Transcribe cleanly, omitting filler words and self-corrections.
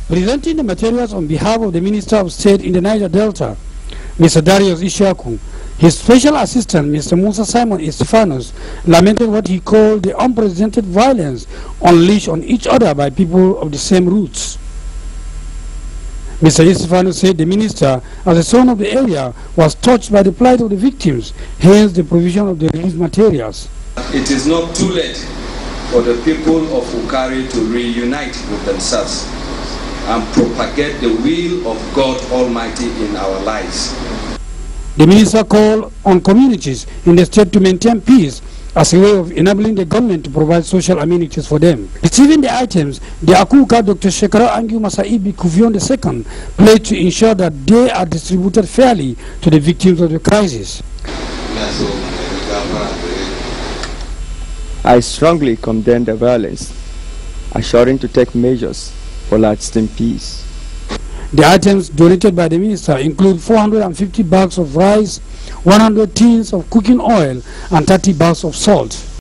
Presenting the materials on behalf of the Minister of State in the Niger Delta, Mr. Darius Ishaku, his special assistant, Mr. Musa Simon Estefanos, lamented what he called the unprecedented violence unleashed on each other by people of the same roots. Mr. Estefanos said the minister, as a son of the area, was touched by the plight of the victims, hence the provision of the relief materials. It is not too late for the people of Ukari to reunite with themselves and propagate the will of God Almighty in our lives. The minister called on communities in the state to maintain peace as a way of enabling the government to provide social amenities for them. Receiving the items, the Akuka Dr. Shekara Angu Masaibi Kuvion II pledged to ensure that they are distributed fairly to the victims of the crisis. I strongly condemn the violence, assuring to take measures for lasting peace. The items donated by the minister include 450 bags of rice, 100 tins of cooking oil, and 30 bags of salt.